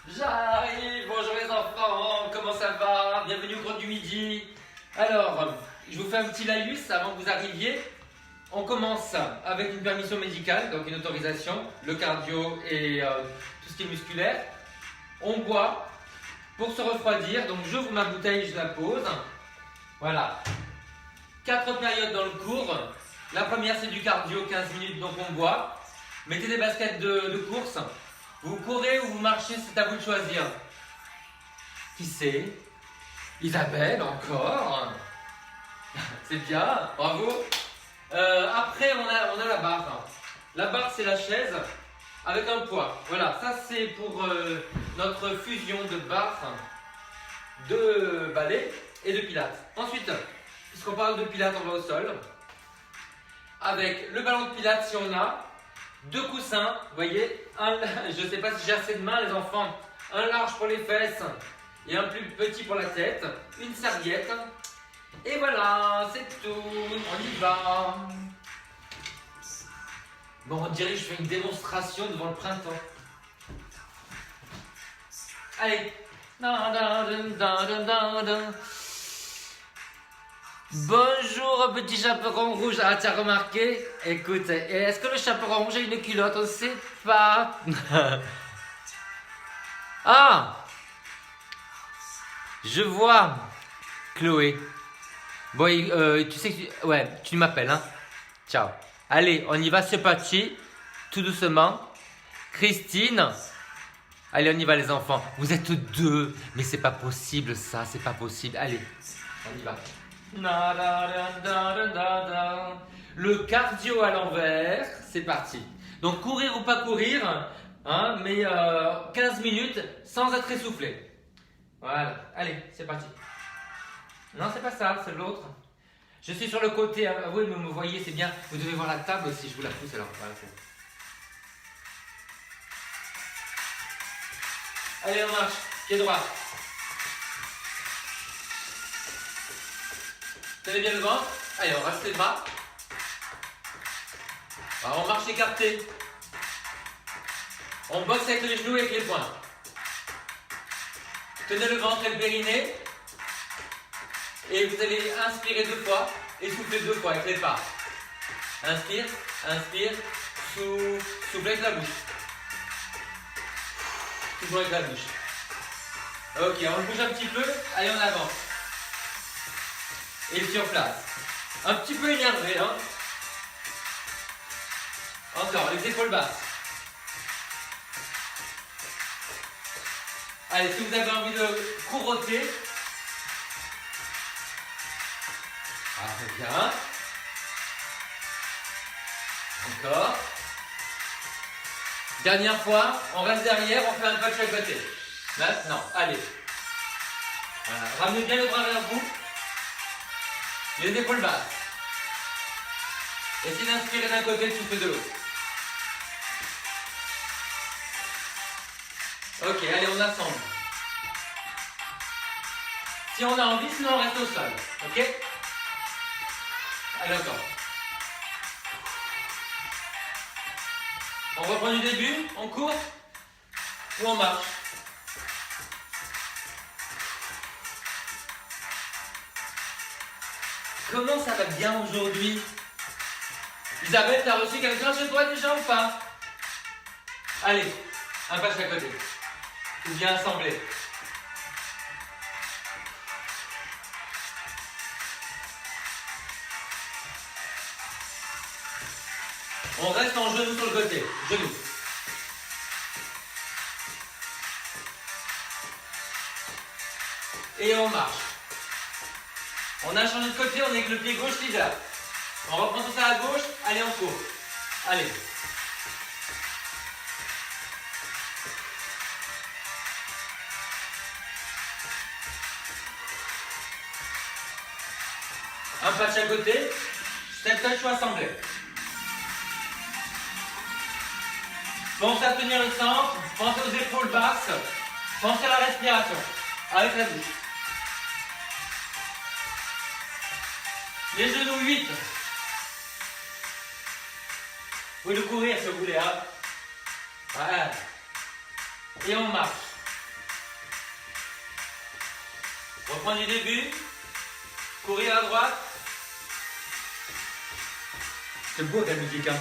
J'arrive, bonjour les enfants, comment ça va? Bienvenue au cours du midi. Alors, je vous fais un petit laïus avant que vous arriviez. On commence avec une permission médicale, donc une autorisation, le cardio et tout ce qui est musculaire. On boit pour se refroidir, donc j'ouvre ma bouteille, je la pose. Voilà. 4 périodes dans le cours. La première c'est du cardio, 15 minutes, donc on boit. Mettez des baskets de course. Vous courez ou vous marchez, c'est à vous de choisir. Qui c'est? Isabelle, encore. C'est bien, bravo. Après, on a la barre. La barre, c'est la chaise avec un poids. Voilà, ça c'est pour notre fusion de barre, de ballet et de pilates. Ensuite, puisqu'on parle de pilates, on va au sol. Avec le ballon de pilates, si on a. 2 coussins, vous voyez, je ne sais pas si j'ai assez de main les enfants, un large pour les fesses et un plus petit pour la tête, une serviette, et voilà, c'est tout, on y va. Bon, on dirait que je fais une démonstration devant le printemps. Allez. Bonjour petit chaperon rouge. Ah, tu as remarqué? Écoute, est-ce que le chaperon rouge a une culotte? On ne sait pas. Ah, je vois, Chloé. Bon, tu sais que ouais, tu m'appelles, hein. Ciao. Allez, on y va, c'est parti. Tout doucement. Christine. Allez, on y va les enfants. Vous êtes 2, mais c'est pas possible ça, c'est pas possible. Allez, on y va. Le cardio à l'envers, c'est parti. Donc courir ou pas courir, hein, mais 15 minutes sans être essoufflé. Voilà, allez, c'est parti. Non, c'est pas ça, c'est l'autre. Je suis sur le côté, hein. Oui, mais vous me voyez, c'est bien. Vous devez voir la table aussi, je vous la pousse alors. Voilà, allez, on marche, pied droit. Tenez bien le ventre. Allez, on reste les bras. Alors, on marche écarté. On boxe avec les genoux et avec les poings. Tenez le ventre et le périnée. Et vous allez inspirer 2 fois et souffler 2 fois avec les pas. Inspire, inspire, souffle avec la bouche. Toujours avec la bouche. Ok, on le bouge un petit peu. Allez, en avant. Et sur place. Un petit peu énervé, hein. Encore, les épaules basses. Allez, si vous avez envie de couroter. Ah, c'est bien. Encore. Dernière fois, on reste derrière, on fait un pas de chaque côté. Maintenant, allez. Voilà. Ramenez bien le bras vers vous. Les épaules basses. Essayez d'inspirer d'un côté, de souffler de l'autre. Ok, allez, on assemble. Si on a envie, sinon on reste au sol. Ok? Allez, encore. On reprend du début, on court ou on marche? Comment ça va bien aujourd'hui? Isabelle, t'as reçu quelqu'un chez toi déjà ou pas? Allez, un pas de chaque côté. Tout bien assemblé. On reste en genou sur le côté. Genou. Et on marche. On a changé de côté, on est avec le pied gauche leader. On reprend tout ça à gauche, allez on court. Allez. Un pas de chaque côté, step touch ou assemblé. Pensez à tenir le centre, pensez aux épaules basses, pensez à la respiration, avec la bouche. Les genoux 8. Vous pouvez le courir si vous voulez. Hein. Voilà. Et on marche. Reprendre du début. Courir à droite. C'est beau la musique, hein.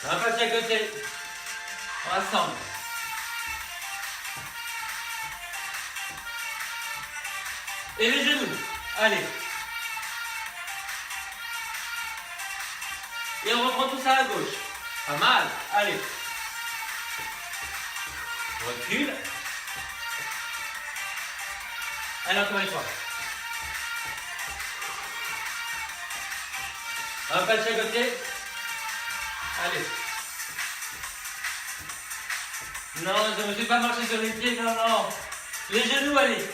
Un pas de chaque côté. On rassemble. Et les genoux. Allez. Et on reprend tout ça à gauche. Pas mal. Allez. On recule. Allez, encore une fois. Un pas de chaque côté. Allez. Non, je ne me suis pas marché sur les pieds, non, non. Les genoux, allez.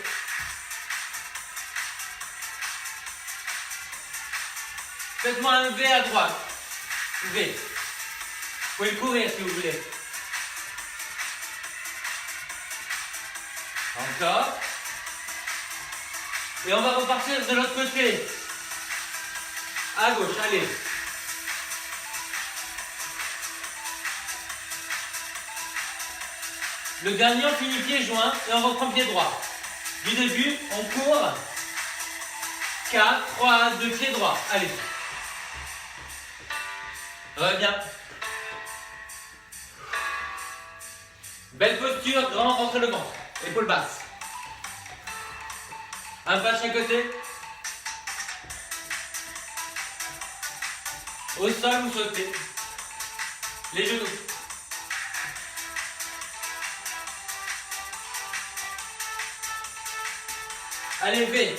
Faites-moi un V à droite. V. Vous pouvez courir si vous voulez. Encore. Et on va repartir de l'autre côté. À gauche, allez. Le dernier, on finit pied joint et on reprend pied droit. Du début, on court. 4, 3, 2, pied droit. Allez. Reviens. Belle posture, grand ventre le ventre. Épaule basse. Un pas de chaque côté. Au sol ou sautez. Les genoux. Allez, V.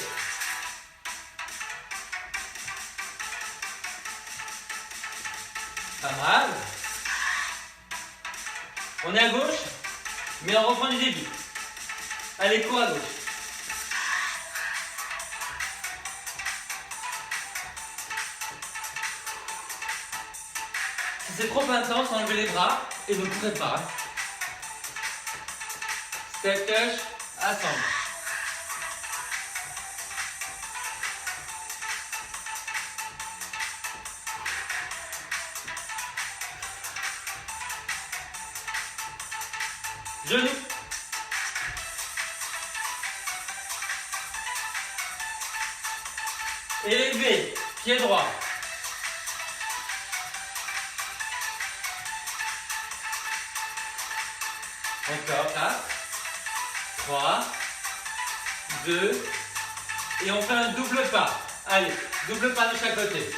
Pas mal. On est à gauche, mais on reprend du début. Allez, cours à gauche. Si c'est trop intense, enlevez les bras et ne courez pas. Step touch, assemble. Genoux. Élevé, pied droit. Encore, 4, 3, 2, et on fait un double pas. Allez, double pas de chaque côté.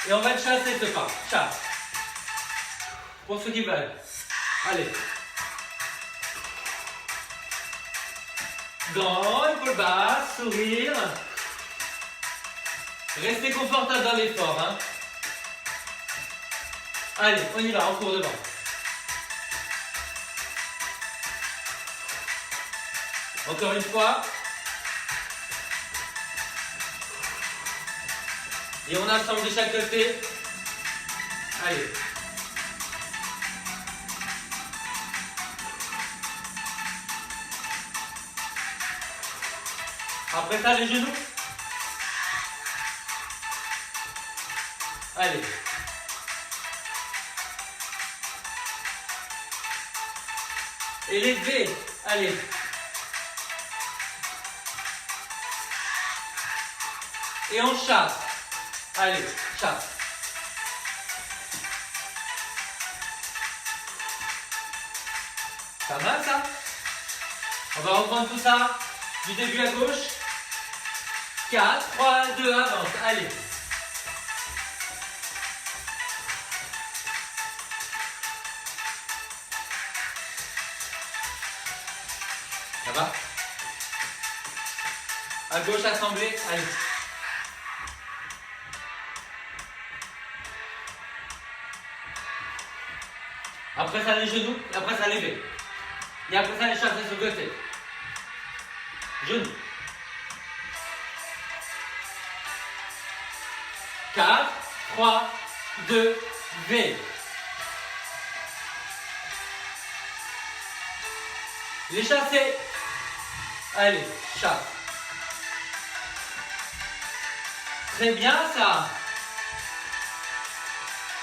Et on va le chasser ce pas. Chasse. Pour ceux qui veulent. Allez. Grand, épaule basse, sourire. Restez confortable dans l'effort. Hein. Allez, on y va, on court devant. Encore une fois. Et on assemble de chaque côté. Allez. Après ça, les genoux. Allez. Et les V. Allez. Et on chasse. Allez, chasse. Pas mal ça. On va reprendre tout ça du début à gauche. 4, 3, 2, avance. Allez. Ça va? À gauche, assemblée. Allez. Après ça, les genoux. Et après ça, les V. Et après ça, les chasser sur le côté. Genoux. 4, 3, 2, V. Les chasser. Allez, chasse. Très bien ça.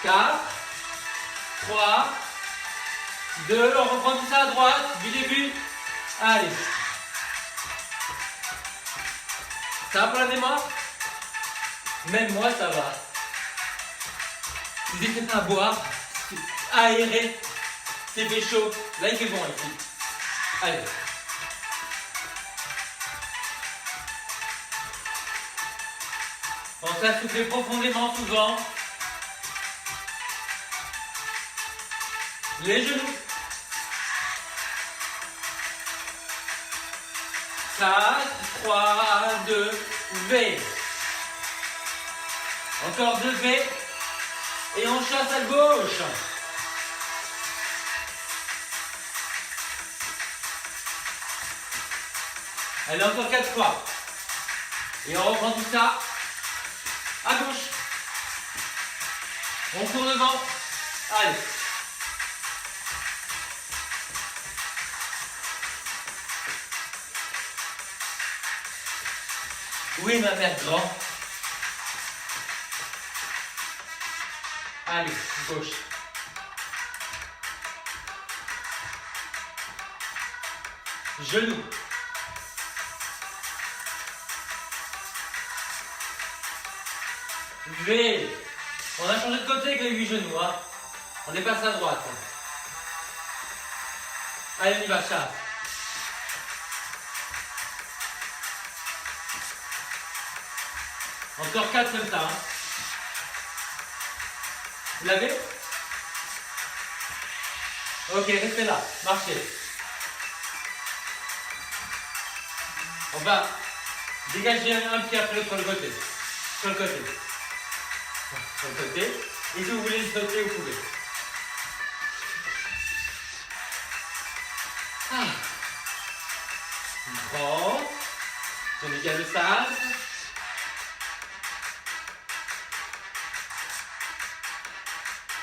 4, 3, 2, on reprend tout ça à droite, du début. Allez. Ça va pour la mémoire? Même moi, ça va. Vous êtes à boire, aérer, c'est fait chaud. Là, il fait bon ici. Allez. Pensez à souffler profondément souvent. Les genoux. 4, 3, 2, V. Encore 2 V. Et on chasse à gauche. Allez, encore 4 fois. Et on reprend tout ça à gauche. On court devant. Allez. Oui, ma mère grand. Allez, gauche. Genou. V. On a changé de côté avec les 8 genoux. Hein. On est passé à droite. Allez, on y va, chasse. Encore 4 comme ça. Hein. Vous l'avez? Ok, restez là. Marchez. On va dégager un pied après l'autre sur le côté. Sur le côté. Sur le côté. Et si vous voulez le sauter, vous pouvez. Ah. On prend. On dégage le sable.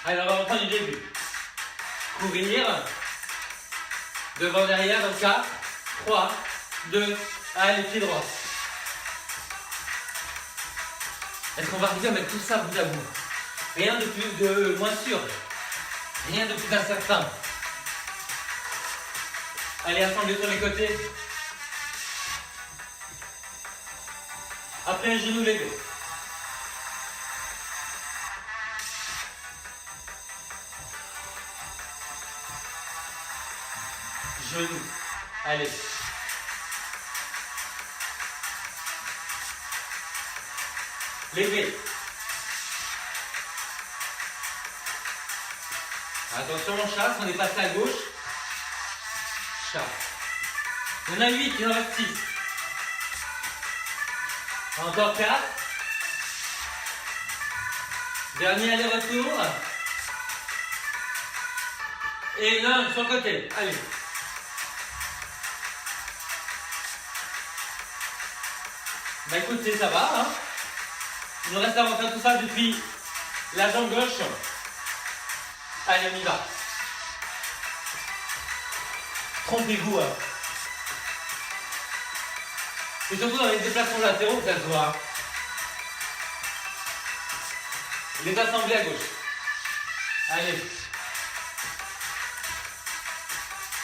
Alors, on va reprendre du début. Courir. Devant, derrière, dans 4, 3, 2, allez, pied droit. Est-ce qu'on va arriver à mettre tout ça bout à bout? Rien de moins sûr. Rien de plus incertain. Allez, assemblez sur les côtés. Après, un genou levé. Genou. Allez. Levé. Attention, on chasse, on est passé à gauche. Chasse. On a 8, il en reste 6. Encore 4. Dernier aller-retour. Et l'un sur le côté. Allez. Bah écoutez, ça va. Hein, il nous reste à refaire tout ça depuis la jambe gauche. Allez, on y va. Trompez-vous. Hein. C'est surtout dans les déplacements latéraux que ça se voit. Hein. Les assemblées à gauche. Allez.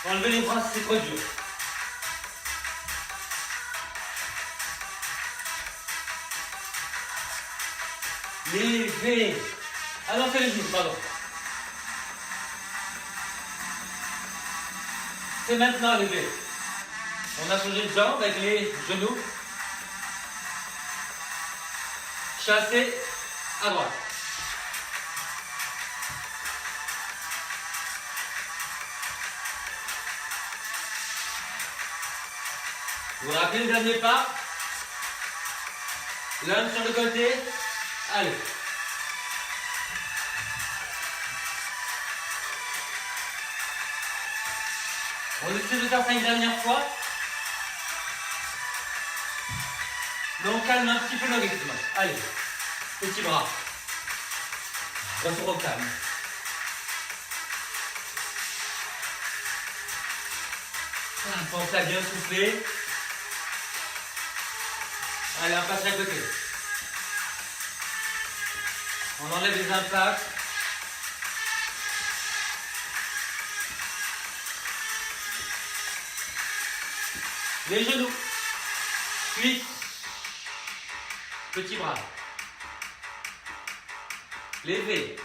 Enlevez les bras si c'est trop dur. Levé. Ah non, c'est les genoux, pardon. C'est maintenant levé. On a changé de jambe avec les genoux. Chasser à droite. Vous vous rappelez le dernier pas? L'un sur le côté. Allez. On essaie de faire ça une dernière fois. Mais on calme un petit peu le rythme. Allez. Petit bras. Retour au calme. Pensez à bien souffler. Allez, on passe à côté. On enlève les impacts. Les genoux. Puis, petit bras. Les V.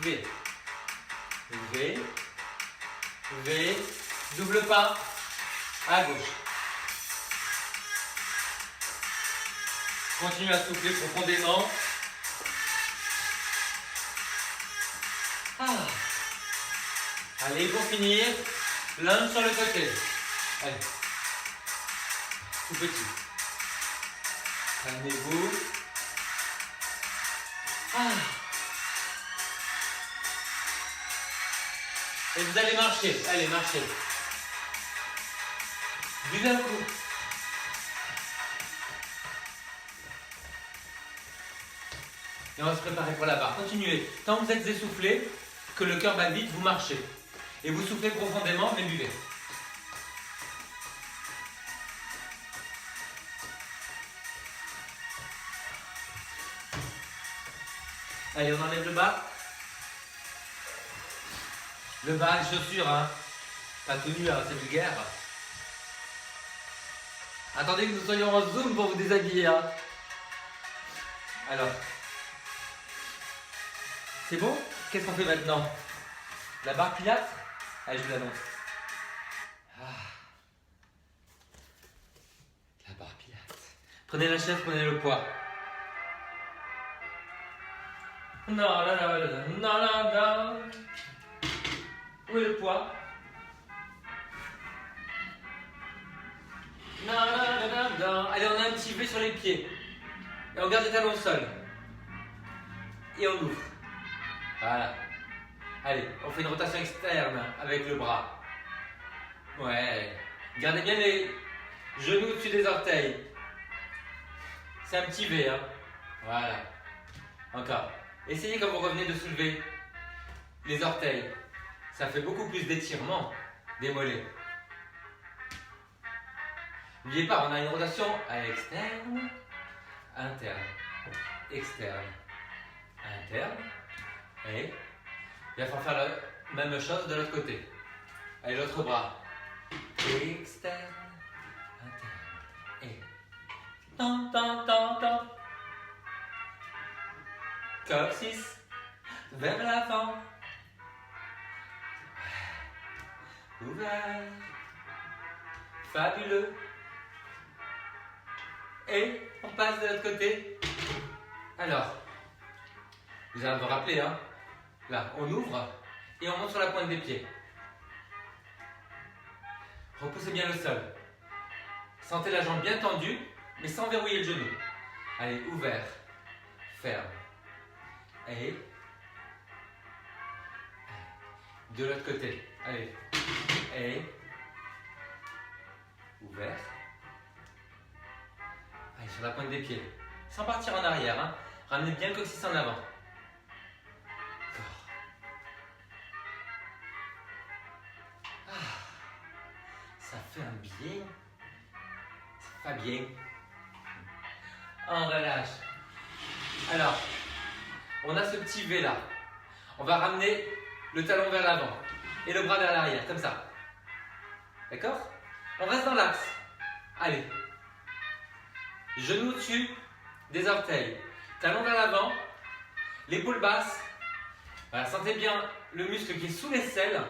V. V. V. Double pas. À gauche. Continue à souffler profondément. Ah. Allez, pour finir, l'un sur le côté. Allez. Tout petit. Calmez-vous. Ah. Et vous allez marcher. Allez, marchez. Buvez un coup. Et on va se préparer pour la barre. Continuez. Tant que vous êtes essoufflé, que le cœur bat vite, vous marchez. Et vous soufflez profondément, mais buvez. Allez, on enlève le bas. Le bas, les chaussures, hein. Pas tout nu, hein, c'est vulgaire. Attendez que nous soyons en zoom pour vous déshabiller, hein. Alors. C'est bon? Qu'est-ce qu'on fait maintenant? La barre pilates? Allez, je vous l'annonce. Ah. La barre pilates. Prenez la chaise, prenez le poids. Non, non, non, non, non, non. Où est le poids? Non, non, non, non, non. Allez, on a un petit V sur les pieds. Et on garde les talons au sol. Et on ouvre. Voilà. Allez, on fait une rotation externe avec le bras. Ouais. Gardez bien les genoux au-dessus des orteils. C'est un petit V, hein. Voilà. Encore. Essayez quand vous revenez de soulever les orteils. Ça fait beaucoup plus d'étirement des mollets. N'oubliez pas, on a une rotation à l'externe, interne, externe, interne. Et il va falloir faire la même chose de l'autre côté. Allez, l'autre bras. Externe, interne. Et. Tant, tant, tant, tant. Coccyx vers l'avant. Ouvert. Fabuleux. Et on passe de l'autre côté. Alors, vous allez vous rappeler, hein. Là, on ouvre et on monte sur la pointe des pieds. Repoussez bien le sol. Sentez la jambe bien tendue, mais sans verrouiller le genou. Allez, ouvert, ferme. Et de l'autre côté. Allez. Et ouvert. Allez, sur la pointe des pieds. Sans partir en arrière, hein. Ramenez bien le coccyx en avant. Ça fait un bien. Ça fait bien. On relâche. Alors, on a ce petit V là. On va ramener le talon vers l'avant et le bras vers l'arrière, comme ça. D'accord? On reste dans l'axe. Allez. Genoux au-dessus des orteils. Talon vers l'avant. L'épaule basse. Voilà, sentez bien le muscle qui est sous l'aisselle,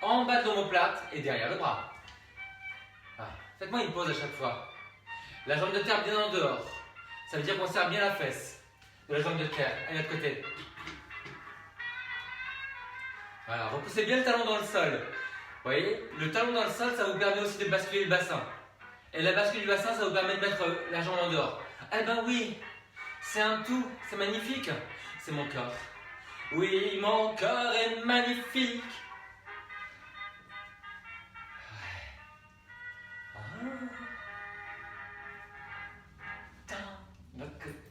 en bas de l'omoplate et derrière le bras. Voilà. Faites-moi une pause à chaque fois. La jambe de terre bien en dehors. Ça veut dire qu'on serre bien la fesse de la jambe de terre. À l'autre côté. Voilà, repoussez bien le talon dans le sol. Vous voyez, le talon dans le sol, ça vous permet aussi de basculer le bassin. Et la bascule du bassin, ça vous permet de mettre la jambe en dehors. Eh ben oui, c'est un tout, c'est magnifique. C'est mon corps. Oui, mon corps est magnifique.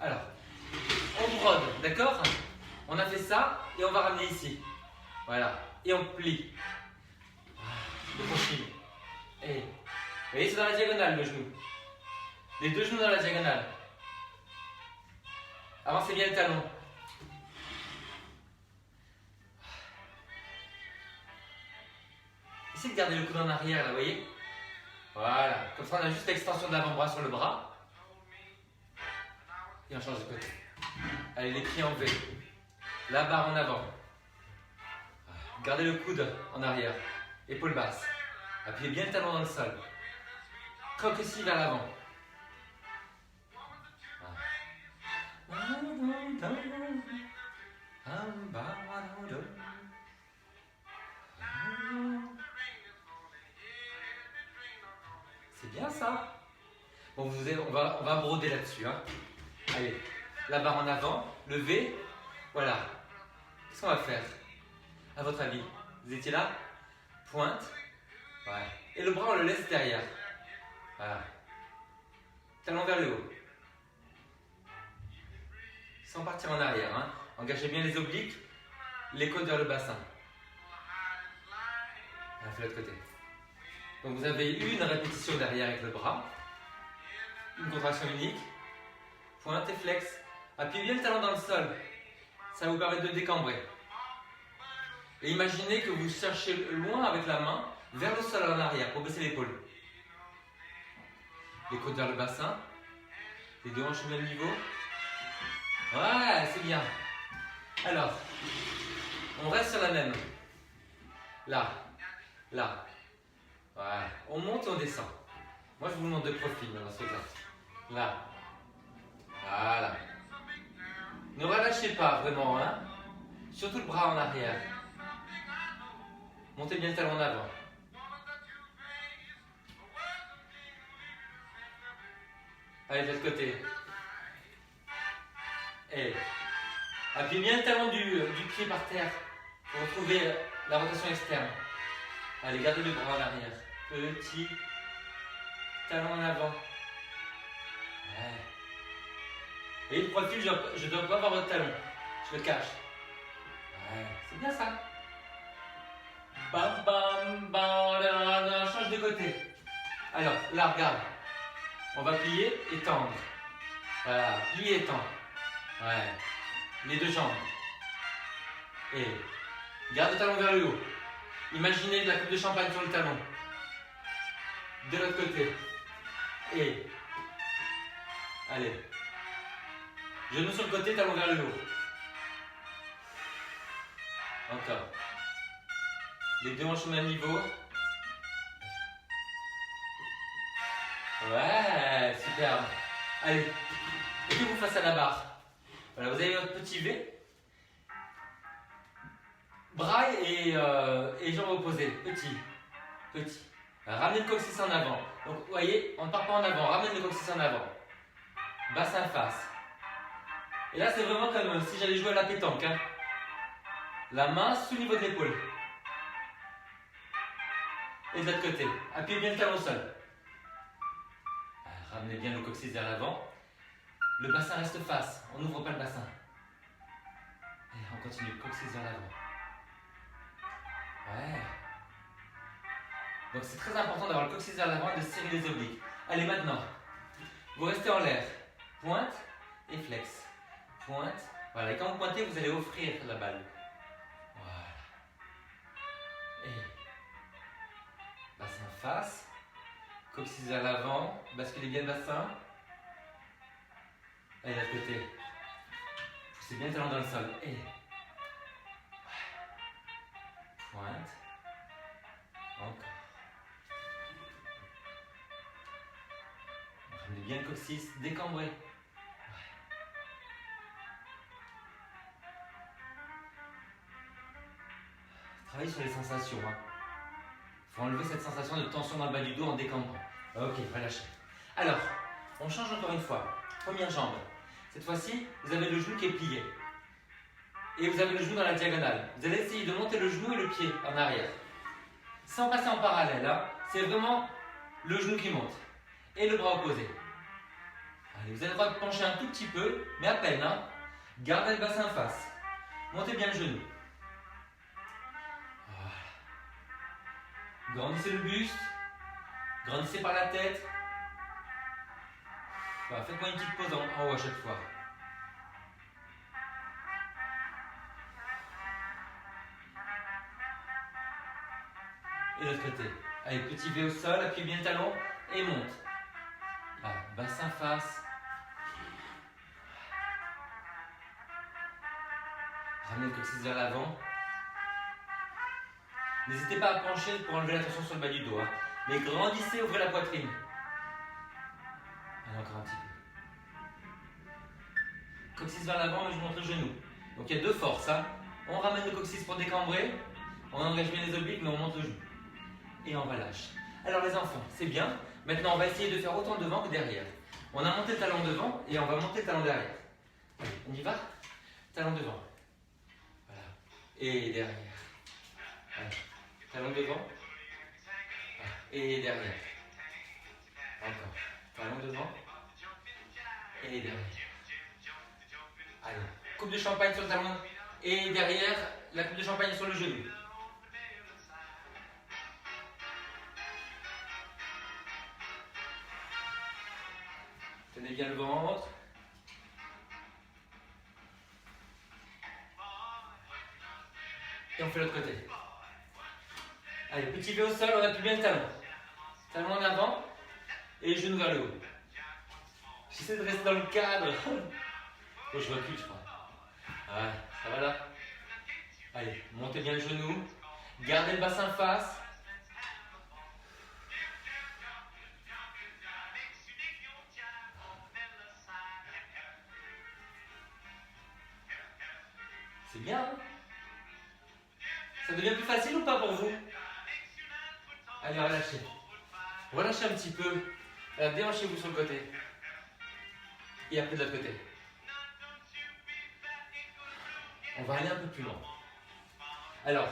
Alors, on brode, d'accord? On a fait ça et on va ramener ici. Voilà, et on plie. Le profil. Et, vous voyez, c'est dans la diagonale le genou. Les deux genoux dans la diagonale. Avancez bien le talon. Essayez de garder le coude en arrière, là, vous voyez? Voilà. Comme ça, on a juste l'extension de l'avant-bras sur le bras. Et on change de côté. Allez, les pieds en V. La barre en avant. Gardez le coude en arrière. Épaule basse. Appuyez bien le talon dans le sol. Croque ici vers l'avant. C'est bien ça. Bon, on va broder là-dessus. Hein. Allez, la barre en avant, le V. Voilà. Qu'est-ce qu'on va faire? À votre avis, vous étiez là? Pointe. Ouais. Et le bras, on le laisse derrière. Voilà. Talon vers le haut. Sans partir en arrière. Hein. Engagez bien les obliques, les côtes vers le bassin. On fait l'autre côté. Donc vous avez une répétition derrière avec le bras. Une contraction unique. Pointe et flex. Appuyez bien le talon dans le sol. Ça va vous permettre de décambrer. Et imaginez que vous cherchez loin avec la main, vers le sol en arrière, pour baisser l'épaule. Les côtes vers le bassin. Les deux hanches au même niveau. Ouais, c'est bien. Alors, on reste sur la même. Là, là. Voilà. On monte et on descend. Moi, je vous montre de profil dans ce cas. Là. Voilà. Ne relâchez pas vraiment, hein. Surtout le bras en arrière. Montez bien le talon en avant. Allez, de l'autre côté. Et appuyez bien le talon du pied par terre pour retrouver la rotation externe. Allez, gardez le bras en arrière. Petit talon en avant. Ouais. Et le profil, je ne dois pas voir votre talon. Je le cache. Ouais, c'est bien ça. Bam, bam, bam, là, change de côté. Alors, là, regarde. On va plier et tendre. Voilà, plier et tendre. Ouais. Les deux jambes. Et garde le talon vers le haut. Imaginez de la coupe de champagne sur le talon. De l'autre côté. Et allez. Genou sur le côté, talon vers le haut. Encore. Les deux hanches au même niveau. Ouais, superbe. Allez, mettez-vous face à la barre. Voilà, vous avez votre petit V. Bras et jambes opposées. Petit. Petit. Ramenez le coccyx en avant. Donc, vous voyez, on ne part pas en avant. Ramenez le coccyx en avant. Bassin face. Et là, c'est vraiment comme si j'allais jouer à la pétanque. Hein. La main sous le niveau de l'épaule. Et de l'autre côté. Appuyez bien le talon au sol. Ramenez bien le coccyx vers l'avant. Le bassin reste face. On n'ouvre pas le bassin. Et on continue. Coccyx vers l'avant. Ouais. Donc c'est très important d'avoir le coccyx vers l'avant et de serrer les obliques. Allez, maintenant. Vous restez en l'air. Pointe et flex. Pointe. Voilà. Et quand vous pointez, vous allez offrir la balle. Voilà. Et bassin face. Coccyx vers l'avant. Basculez bien le bassin. Allez, de l'autre côté. Poussez bien le talon dans le sol. Et pointe. Encore. Ramenez bien le coccyx, décambré. Ouais. Travaillez sur les sensations. Il faut enlever cette sensation de tension dans le bas du dos en décambrant. Ok, relâchez. Alors, on change encore une fois. Première jambe. Cette fois-ci, vous avez le genou qui est plié. Et vous avez le genou dans la diagonale. Vous allez essayer de monter le genou et le pied en arrière. Sans passer en parallèle. Hein. C'est vraiment le genou qui monte. Et le bras opposé. Allez, vous avez le droit de pencher un tout petit peu, mais à peine. Hein. Gardez le bassin face. Montez bien le genou. Voilà. Grandissez le buste. Grandissez par la tête. Voilà, faites-moi une petite pause en haut à chaque fois. Et l'autre côté. Allez, petit V au sol, appuyez bien le talon et monte. Là, bassin face. Ramenez le coccyx vers l'avant. N'hésitez pas à pencher pour enlever la tension sur le bas du dos. Hein. Mais grandissez, ouvrez la poitrine. Allez, encore un petit peu. Coccyx vers l'avant, mais je montre le genou. Donc il y a deux forces. Hein. On ramène le coccyx pour décambrer. On engage bien les obliques, mais on monte le genou. Et on relâche. Alors les enfants, c'est bien. Maintenant, on va essayer de faire autant devant que derrière. On a monté le talon devant et on va monter le talon derrière. Allez, on y va. Talon devant. Voilà. Et derrière. Allez. Talon devant. Et derrière. Encore. Talon devant. Et derrière. Allez. Coupe de champagne sur le talon. Et derrière, la coupe de champagne sur le genou. Tenez bien le ventre. Et on fait l'autre côté. Allez, petit V au sol, on appuie bien le talon. Talon en avant et genou vers le haut. J'essaie de rester dans le cadre. Oh, je recule, je crois. Ouais, ça va là. Allez, montez bien le genou. Gardez le bassin face. C'est bien, hein? Ça devient plus facile ou pas pour vous? Allez, relâchez. Relâchez un petit peu. Alors, déhanchez-vous sur le côté. Et après de l'autre côté. On va aller un peu plus loin. Alors,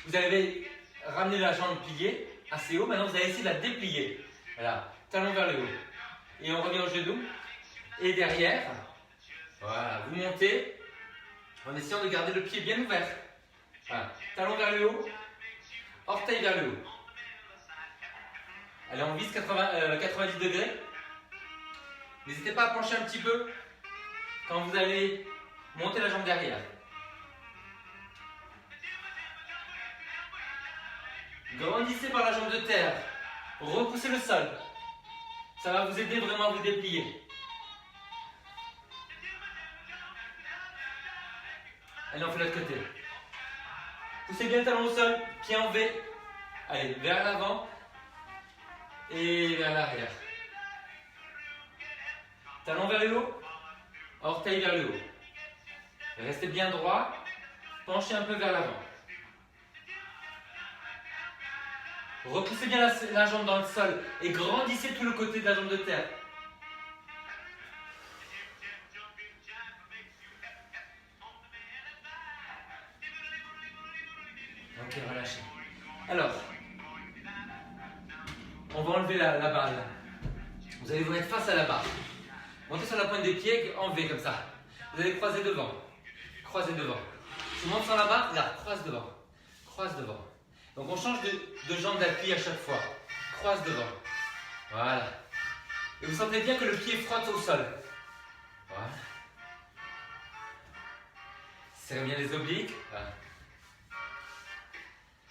vous avez ramené la jambe pliée assez haut. Maintenant, vous allez essayer de la déplier. Voilà, talon vers le haut. Et on revient au genou. Et derrière, voilà, vous montez en essayant de garder le pied bien ouvert. Voilà, talon vers le haut, orteil vers le haut. Allez, on vise 90 degrés. N'hésitez pas à pencher un petit peu quand vous allez monter la jambe derrière. Grandissez par la jambe de terre. Repoussez le sol. Ça va vous aider vraiment à vous déplier. Allez, on fait l'autre côté. Poussez bien le talon au sol, pied en V. Allez, vers l'avant et vers l'arrière. Talon vers le haut, orteil vers le haut. Restez bien droit, penchez un peu vers l'avant. Repoussez bien la jambe dans le sol et grandissez tout le côté de la jambe de terre. Ok, relâchez. Alors, on va enlever la barre là. Vous allez vous mettre face à la barre. Montez sur la pointe des pieds, en V comme ça. Vous allez croiser devant. Croisez devant. Je monte sur la barre, là, croise devant. Croise devant. Donc on change de jambe d'appui à chaque fois. Croise devant. Voilà. Et vous sentez bien que le pied frotte au sol. Voilà. Serrez bien les obliques. Voilà.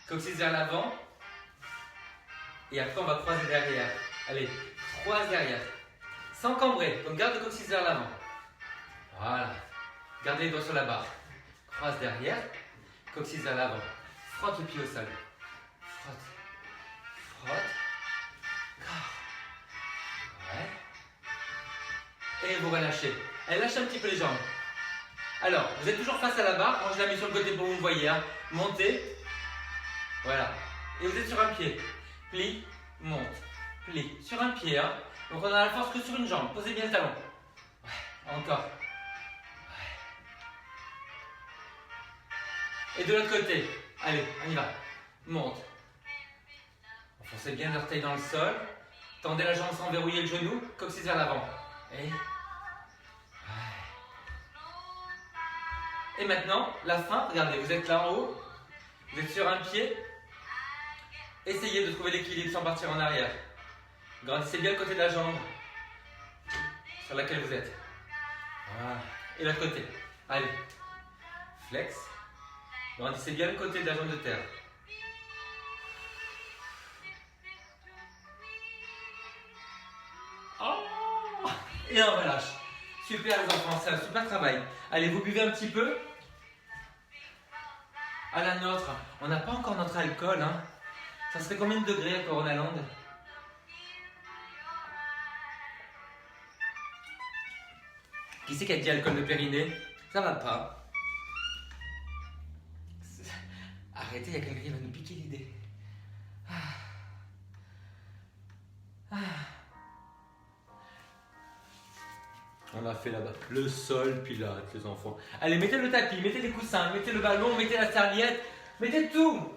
Coccyx vers l'avant. Et après on va croiser derrière. Allez, croise derrière. Sans cambrer. Donc garde le coccyx vers l'avant. Voilà. Gardez les doigts sur la barre. Croise derrière. Coccyx vers l'avant. Frotte le pied au sol. Frotte. Frotte. Ouais. Et vous relâchez. Allez, lâchez un petit peu les jambes. Alors, vous êtes toujours face à la barre. Moi, je la mets sur le côté pour que vous me voyez. Hein. Montez. Voilà. Et vous êtes sur un pied. Plie, monte. Plie. Sur un pied. Hein. Donc, on a la force que sur une jambe. Posez bien le talon. Ouais. Encore. Ouais. Et de l'autre côté. Allez, on y va. Monte. Enfoncez bien l'orteil dans le sol. Tendez la jambe sans verrouiller le genou. Coccyx vers l'avant. Et maintenant, la fin. Regardez, vous êtes là en haut. Vous êtes sur un pied. Essayez de trouver l'équilibre sans partir en arrière. Grandissez bien le côté de la jambe sur laquelle vous êtes. Voilà. Et l'autre côté. Allez. Flex. Grandissez bien le côté de la jambe de terre. Et on relâche. Super les enfants, c'est un super travail. Allez, vous buvez un petit peu. À la nôtre, on n'a pas encore notre alcool. Hein. Ça serait combien de degrés à Coronaland? Qui c'est qui a dit alcool de Périnée? Ça va pas. Arrêtez, il y a quelqu'un qui va nous piquer l'idée. On a fait là-bas le sol pilate, les enfants. Allez, mettez le tapis, mettez les coussins, mettez le ballon, mettez la serviette, mettez tout.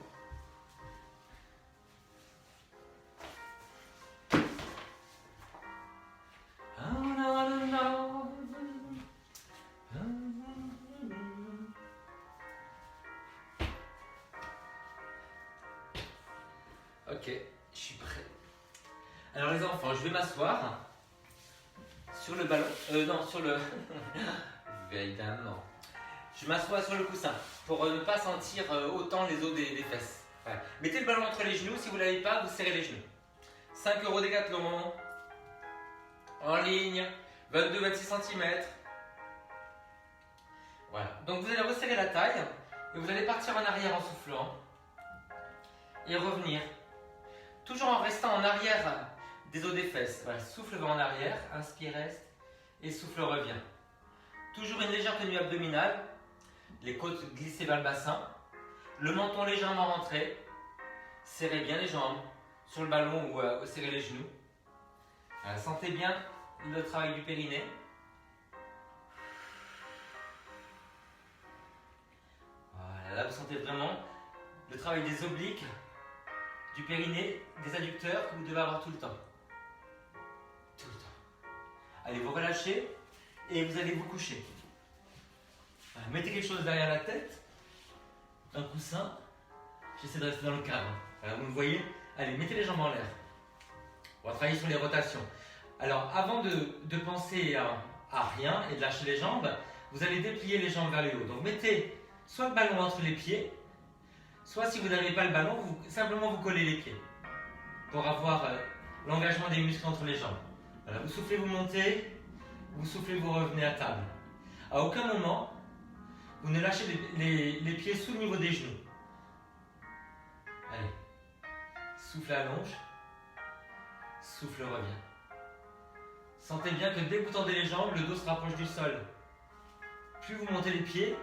Ok, je suis prêt. Alors les enfants, je vais m'asseoir sur le ballon. Non, sur le... Évidemment. Je m'assois sur le coussin pour ne pas sentir autant les os des fesses. Ouais. Mettez le ballon entre les genoux. Si vous ne l'avez pas, vous serrez les genoux. 5 € Décathlon. En ligne. 22-26 cm. Voilà. Donc vous allez resserrer la taille. Et vous allez partir en arrière en soufflant. Et revenir. Toujours en restant en arrière des os des fesses. Voilà. Souffle va en arrière. Inspire, reste. Et souffle revient. Toujours une légère tenue abdominale. Les côtes glissées vers le bassin. Le menton légèrement rentré. Serrez bien les jambes sur le ballon ou serrez les genoux. Sentez bien le travail du périnée. Voilà, là vous sentez vraiment le travail des obliques, du périnée, des adducteurs que vous devez avoir tout le temps. Tout le temps. Allez, vous relâchez et vous allez vous coucher. Voilà, mettez quelque chose derrière la tête, un coussin. J'essaie de rester dans le cadre. Voilà, vous me voyez? Allez, mettez les jambes en l'air. On va travailler sur les rotations. Alors, avant de penser à rien et de lâcher les jambes, vous allez déplier les jambes vers le haut. Donc, mettez soit le ballon entre les pieds, soit si vous n'avez pas le ballon, simplement vous collez les pieds pour avoir l'engagement des muscles entre les jambes. Voilà, vous soufflez, vous montez, vous soufflez, vous revenez à table. À aucun moment, vous ne lâchez les pieds sous le niveau des genoux. Allez, souffle allonge, souffle revient. Sentez bien que dès que vous tendez les jambes, le dos se rapproche du sol. Plus vous montez les pieds,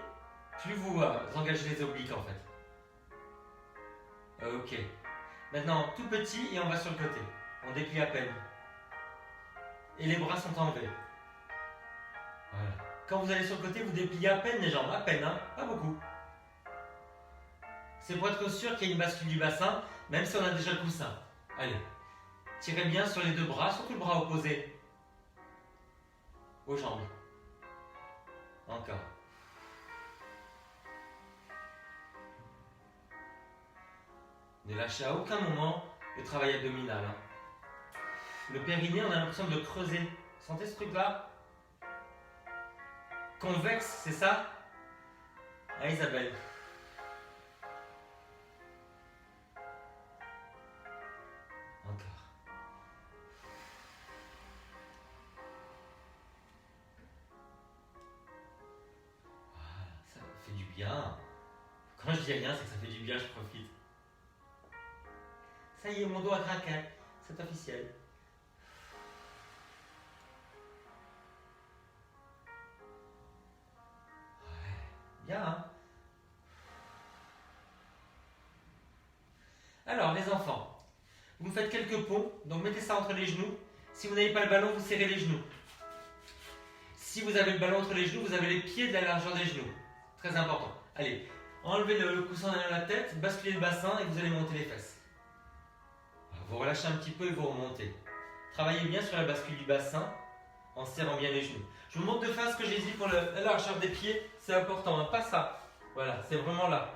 plus vous engagez les obliques en fait. Ok. Maintenant, tout petit et on va sur le côté. On déplie à peine. Et les bras sont enlevés. Voilà. Quand vous allez sur le côté, vous dépliez à peine les jambes. À peine, hein, pas beaucoup. C'est pour être sûr qu'il y ait une bascule du bassin, même si on a déjà le coussin. Allez. Tirez bien sur les deux bras, surtout le bras opposé aux jambes. Encore. Ne lâchez à aucun moment le travail abdominal. Hein. Le périnée, on a l'impression de le creuser. Sentez ce truc-là? Convexe, c'est ça? Ah, Isabelle. Encore. Voilà, ça fait du bien. Quand je dis rien, c'est que ça fait du bien, je profite. Ça y est, mon dos a craqué. C'est officiel. Ouais, bien, hein? Alors, les enfants, vous me faites quelques ponts. Donc, mettez ça entre les genoux. Si vous n'avez pas le ballon, vous serrez les genoux. Si vous avez le ballon entre les genoux, vous avez les pieds de la largeur des genoux. Très important. Allez, enlevez le coussin derrière la tête, basculez le bassin et vous allez monter les fesses. Vous relâchez un petit peu et vous remontez. Travaillez bien sur la bascule du bassin en serrant bien les genoux. Je vous montre de face ce que j'ai dit pour la largeur des pieds. C'est important, hein, pas ça. Voilà, c'est vraiment là.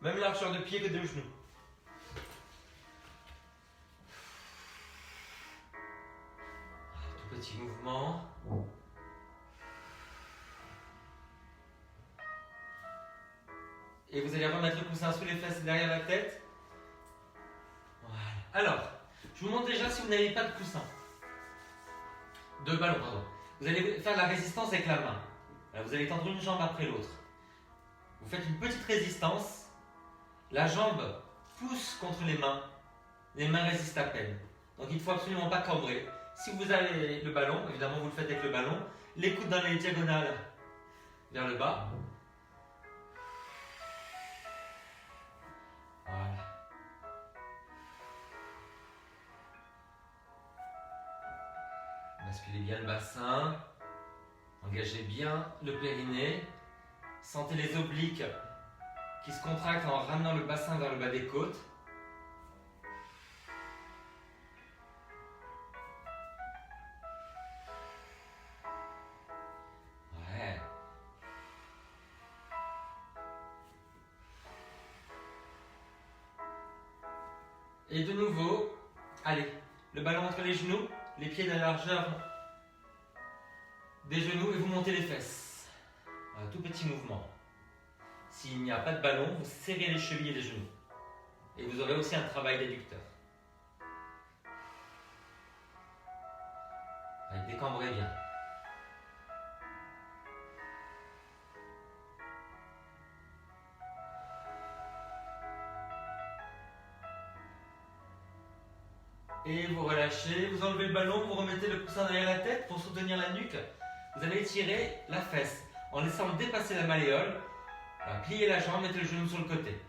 Même largeur de pied que de genoux. Tout petit mouvement. Et vous allez remettre le coussin sous les fesses derrière la tête. Voilà. Alors, je vous montre déjà si vous n'avez pas de coussin. de ballon, pardon. Vous allez faire la résistance avec la main. Alors, vous allez tendre une jambe après l'autre. Vous faites une petite résistance. La jambe pousse contre les mains résistent à peine. Donc il ne faut absolument pas cambrer. Si vous avez le ballon, évidemment vous le faites avec le ballon, les coudes dans les diagonales vers le bas. Voilà. Basculez bien le bassin. Engagez bien le périnée. Sentez les obliques qui se contractent en ramenant le bassin vers le bas des côtes. Ouais. Et de nouveau, allez, le ballon entre les genoux, les pieds à la largeur des genoux et vous montez les fesses. Un tout petit mouvement. S'il n'y a pas de ballon, vous serrez les chevilles et les genoux. Et vous aurez aussi un travail d'adducteur. Allez, décambrez bien. Et vous relâchez, vous enlevez le ballon, vous remettez le coussin derrière la tête pour soutenir la nuque. Vous allez étirer la fesse en laissant dépasser la malléole. Pliez la jambe, mettez le genou sur le côté.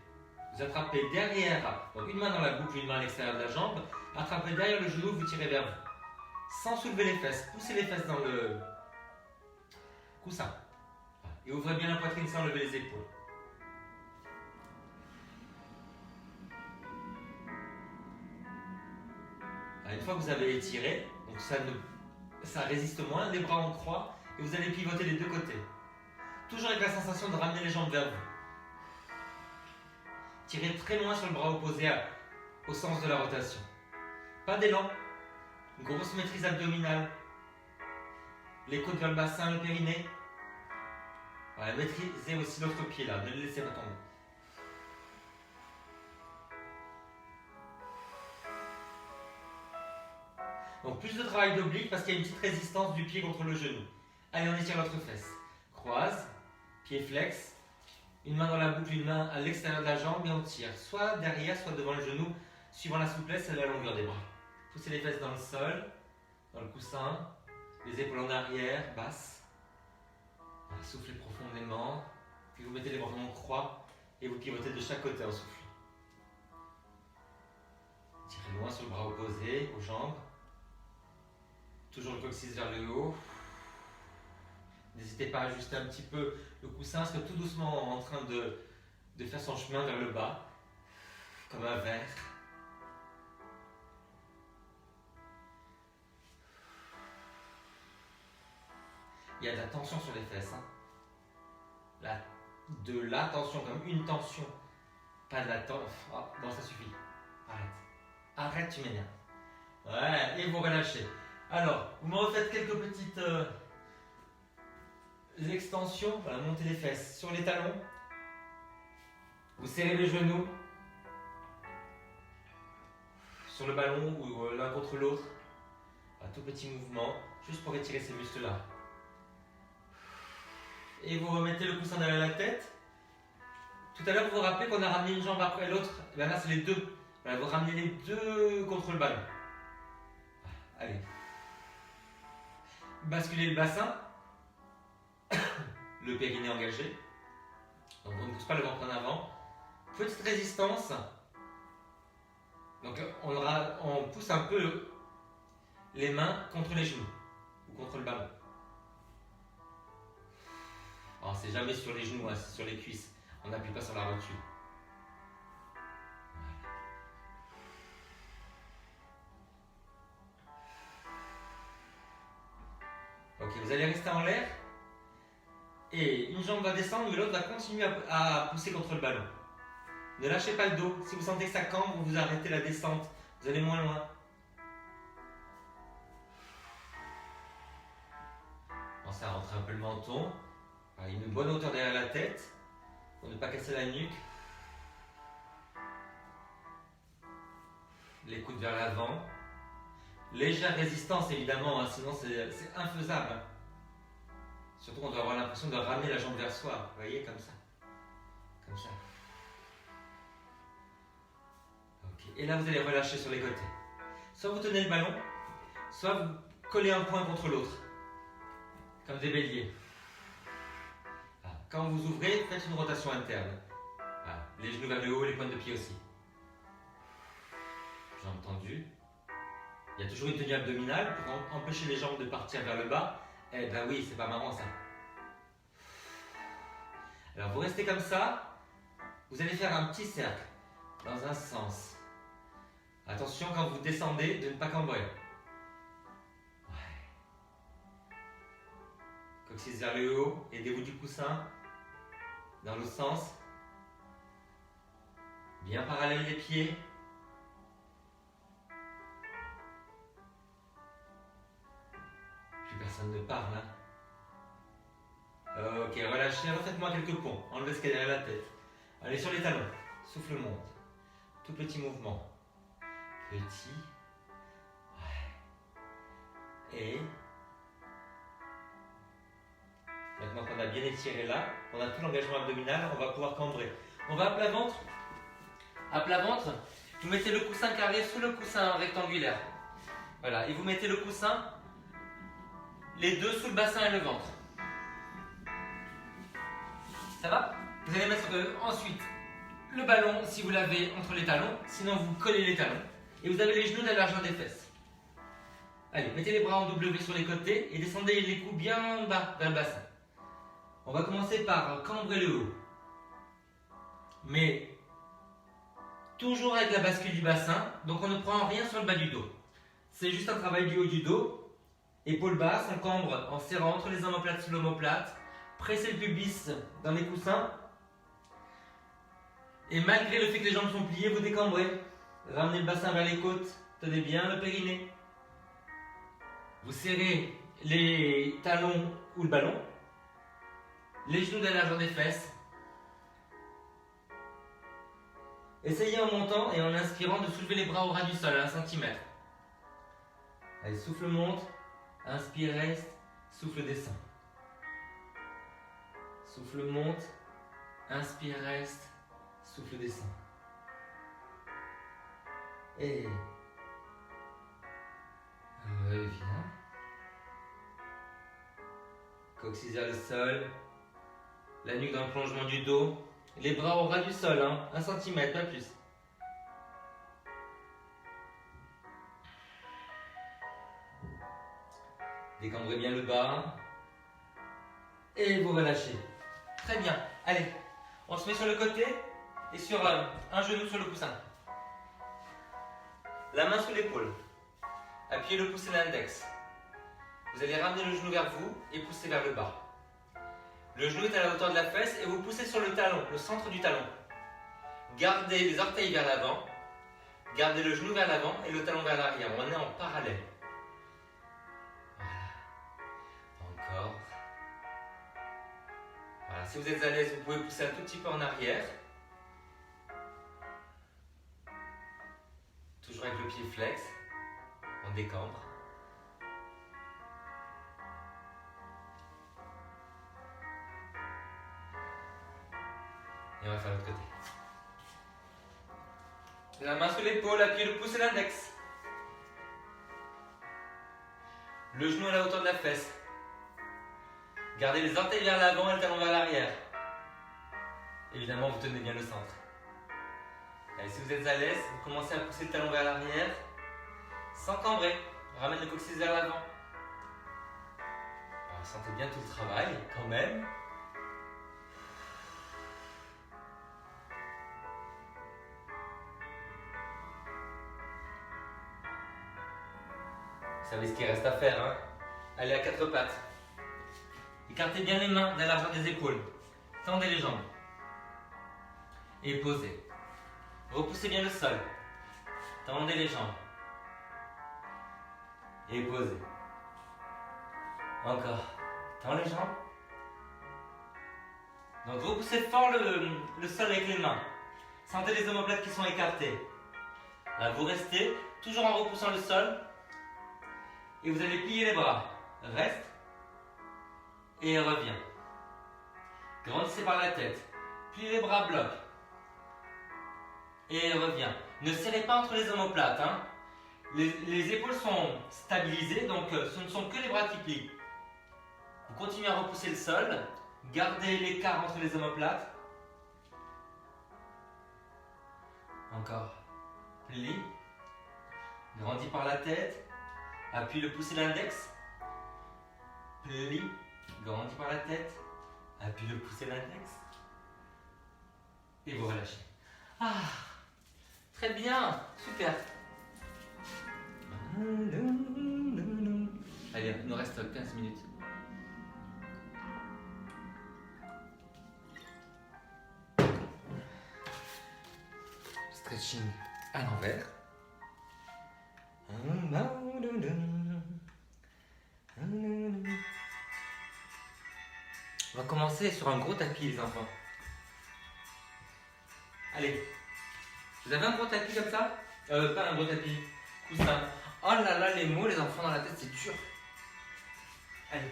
Vous attrapez derrière, donc une main dans la boucle, une main à l'extérieur de la jambe. Attrapez derrière le genou, vous tirez vers vous. Sans soulever les fesses, poussez les fesses dans le coussin. Et ouvrez bien la poitrine sans lever les épaules. Une fois que vous avez étiré, donc ça résiste moins, les bras en croix, et vous allez pivoter les deux côtés. Toujours avec la sensation de ramener les jambes vers vous. Tirez très loin sur le bras opposé au sens de la rotation. Pas d'élan, une grosse maîtrise abdominale. Les côtes vers le bassin, le périnée. Voilà, maîtrisez aussi l'autre pied là, ne le laissez pas tomber. Donc plus de travail d'oblique parce qu'il y a une petite résistance du pied contre le genou. Allez, on étire l'autre fesse. Croise, pied flex, une main dans la boucle, une main à l'extérieur de la jambe et on tire. Soit derrière, soit devant le genou, suivant la souplesse et la longueur des bras. Poussez les fesses dans le sol, dans le coussin, les épaules en arrière, basses. Soufflez profondément, puis vous mettez les bras en croix et vous pivotez de chaque côté en soufflant. Tirez loin sur le bras opposé, aux jambes. Toujours le coccyx vers le haut. N'hésitez pas à ajuster un petit peu le coussin, parce que tout doucement en train de faire son chemin vers le bas, comme un verre. Il y a de la tension sur les fesses. Hein. De la tension, comme une tension. Pas de la tension. Oh, non, ça suffit. Arrête. Arrête, tu m'énerves. Ouais, et vous relâchez. Alors, vous me refaites quelques petites extensions. Voilà, montez les fesses sur les talons. Vous serrez les genoux sur le ballon ou l'un contre l'autre. Un tout petit mouvement, juste pour étirer ces muscles-là. Et vous remettez le coussin derrière la tête. Tout à l'heure, vous vous rappelez qu'on a ramené une jambe après l'autre. Ben là, c'est les deux. Voilà, vous ramenez les deux contre le ballon. Allez. Basculez le bassin. Le périnée engagé. Donc, on ne pousse pas le ventre en avant. Petite résistance. Donc, on pousse un peu les mains contre les genoux ou contre le ballon. Alors, c'est jamais sur les genoux, hein, c'est sur les cuisses. On n'appuie pas sur la rotule. Ok, vous allez rester en l'air. Et une jambe va descendre, mais l'autre va continuer à pousser contre le ballon. Ne lâchez pas le dos. Si vous sentez que ça cambre, vous arrêtez la descente. Vous allez moins loin. Pensez à rentrer un peu le menton. Une bonne hauteur derrière la tête pour ne pas casser la nuque. Les coudes vers l'avant, Légère résistance évidemment, hein, sinon c'est infaisable. Hein. Surtout qu'on doit avoir l'impression de ramener la jambe vers soi, vous voyez, comme ça. Comme ça. Ok. Et là vous allez relâcher sur les côtés. Soit vous tenez le ballon, soit vous collez un point contre l'autre. Comme des béliers. Voilà. Quand vous ouvrez, faites une rotation interne. Voilà. Les genoux vers le haut, les pointes de pied aussi. Jambes tendues. Il y a toujours une tenue abdominale pour empêcher les jambes de partir vers le bas. Eh ben oui, c'est pas marrant ça. Alors vous restez comme ça. Vous allez faire un petit cercle dans un sens. Attention quand vous descendez de ne pas cambrer. Ouais. Coccyx vers le haut. Aidez-vous du coussin. Dans l'autre sens. Bien parallèle des pieds. Personne ne parle. Hein. Ok, relâchez, refaites-moi quelques ponts. Enlevez ce qu'il y a derrière la tête. Allez sur les talons. Souffle monte. Tout petit mouvement. Petit. Ouais. Et. Maintenant qu'on a bien étiré là, qu'on a tout l'engagement abdominal, on va pouvoir cambrer. On va à plat ventre. À plat ventre, vous mettez le coussin carré sous le coussin rectangulaire. Voilà, et vous mettez le coussin. Les deux sous le bassin et le ventre. Ça va? Vous allez mettre ensuite le ballon si vous l'avez entre les talons, sinon vous collez les talons. Et vous avez les genoux de la largeur des fesses. Allez, mettez les bras en W sur les côtés et descendez les coudes bien bas vers le bassin. On va commencer par cambrer le haut. Mais toujours avec la bascule du bassin, donc on ne prend rien sur le bas du dos. C'est juste un travail du haut du dos. Épaules basses, on cambre en serrant entre les omoplates sous l'omoplate. Pressez le pubis dans les coussins. Et malgré le fait que les jambes sont pliées, vous décambrez. Ramenez le bassin vers les côtes. Tenez bien le périnée. Vous serrez les talons ou le ballon. Les genoux de la largeur des fesses. Essayez en montant et en inspirant de soulever les bras au ras du sol à 1 cm. Allez, souffle monte. Inspire, reste, souffle descend. Souffle monte, inspire, reste, souffle descend. Et reviens. Coccyx vers le sol, la nuque dans le plongement du dos, les bras au ras du sol, hein, 1 cm, pas plus. Décambrez bien le bas. Et vous relâchez. Très bien. Allez, on se met sur le côté et sur un genou sur le coussin. La main sous l'épaule. Appuyez le pouce et l'index. Vous allez ramener le genou vers vous et pousser vers le bas. Le genou est à la hauteur de la fesse et vous poussez sur le talon, le centre du talon. Gardez les orteils vers l'avant. Gardez le genou vers l'avant et le talon vers l'arrière. On est en parallèle. Encore. Voilà, si vous êtes à l'aise, vous pouvez pousser un tout petit peu en arrière. Toujours avec le pied flex. On décambre. Et on va faire l'autre côté. La main sous l'épaule, appuyez le pouce et l'index. Le genou à la hauteur de la fesse. Gardez les orteils vers l'avant et le talon vers l'arrière. Évidemment, vous tenez bien le centre. Allez, si vous êtes à l'aise, vous commencez à pousser le talon vers l'arrière sans cambrer. Ramène le coccyx vers l'avant. Alors, sentez bien tout le travail quand même. Vous savez ce qu'il reste à faire, hein? Allez à 4 pattes. Écartez bien les mains de la largeur des épaules. Tendez les jambes. Et posez. Repoussez bien le sol. Tendez les jambes. Et posez. Encore. Tendez les jambes. Donc repoussez fort le sol avec les mains. Sentez les omoplates qui sont écartées. Là, vous restez toujours en repoussant le sol. Et vous allez plier les bras. Reste. Et reviens. Grandissez par la tête. Pliez les bras, bloc. Et reviens. Ne serrez pas entre les omoplates. Hein. Les épaules sont stabilisées, donc ce ne sont que les bras qui plient. Vous continuez à repousser le sol. Gardez l'écart entre les omoplates. Encore. Plie. Grandis par la tête. Appuie le pouce et l'index. Plie. Grandis par la tête. Appuie le pouce et l'index. Et vous relâchez. Ah, très bien. Super. Allez, il nous reste 15 minutes. Stretching à l'envers. On va commencer sur un gros tapis, les enfants. Allez. Vous avez un gros tapis comme ça? Pas un gros tapis. Coussin. Oh là là, les mots, les enfants dans la tête, c'est dur. Allez.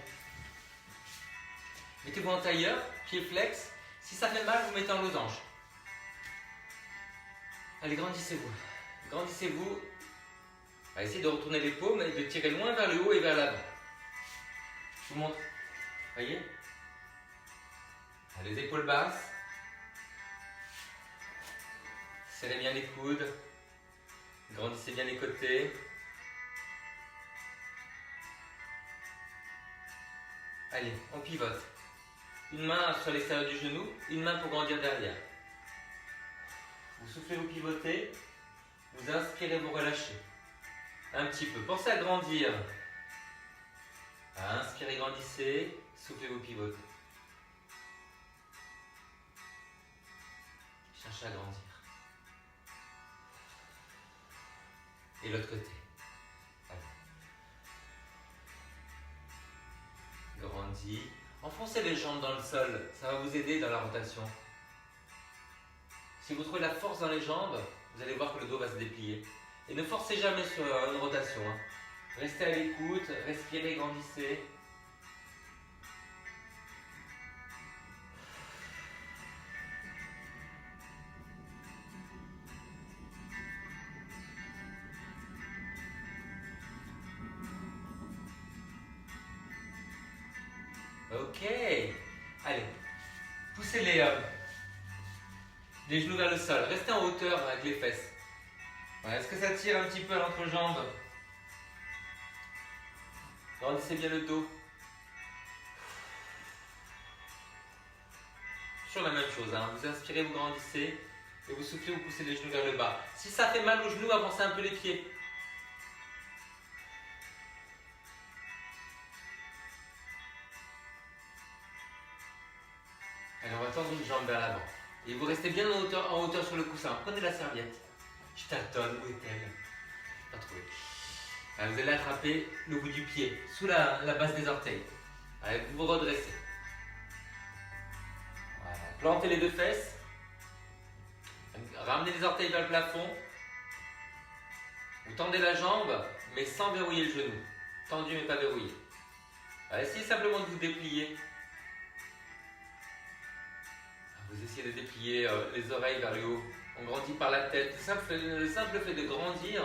Mettez-vous en tailleur, pied flex. Si ça fait mal, vous mettez en losange. Allez, grandissez-vous. Grandissez-vous. Essayez de retourner les paumes et de tirer loin vers le haut et vers l'avant. Je vous montre. Voyez? Les épaules basses. Serrez bien les coudes. Grandissez bien les côtés. Allez, on pivote. Une main sur l'extérieur du genou, une main pour grandir derrière. Vous soufflez, vous pivotez. Vous inspirez, vous relâchez. Un petit peu. Pensez à grandir. Inspirez, grandissez. Soufflez, vous pivotez. Cherchez à grandir. Et l'autre côté. Allez. Grandis. Enfoncez les jambes dans le sol. Ça va vous aider dans la rotation. Si vous trouvez la force dans les jambes, vous allez voir que le dos va se déplier. Et ne forcez jamais sur une rotation. Hein. Restez à l'écoute, respirez, grandissez. Ok. Allez. Poussez les genoux vers le sol. Restez en hauteur avec les fesses. Ouais, est-ce que ça tire un petit peu à l'entrejambe? Grandissez bien le dos. Toujours la même chose. Hein. Vous inspirez, vous grandissez. Et vous soufflez, vous poussez les genoux vers le bas. Si ça fait mal aux genoux, avancez un peu les pieds. Allez, on va tendre une jambe vers l'avant. Et vous restez bien en hauteur sur le coussin. Prenez la serviette. Je tâtonne, où est-elle? Pas trouvé. Allez, vous allez attraper le bout du pied, sous la base des orteils. Allez, vous vous redressez. Voilà. Plantez les deux fesses. Ramenez les orteils vers le plafond. Vous tendez la jambe, mais sans verrouiller le genou. Tendu, mais pas verrouillé. Allez, essayez simplement de vous déplier. Vous essayez de déplier les oreilles vers le haut. On grandit par la tête. Le simple fait de grandir,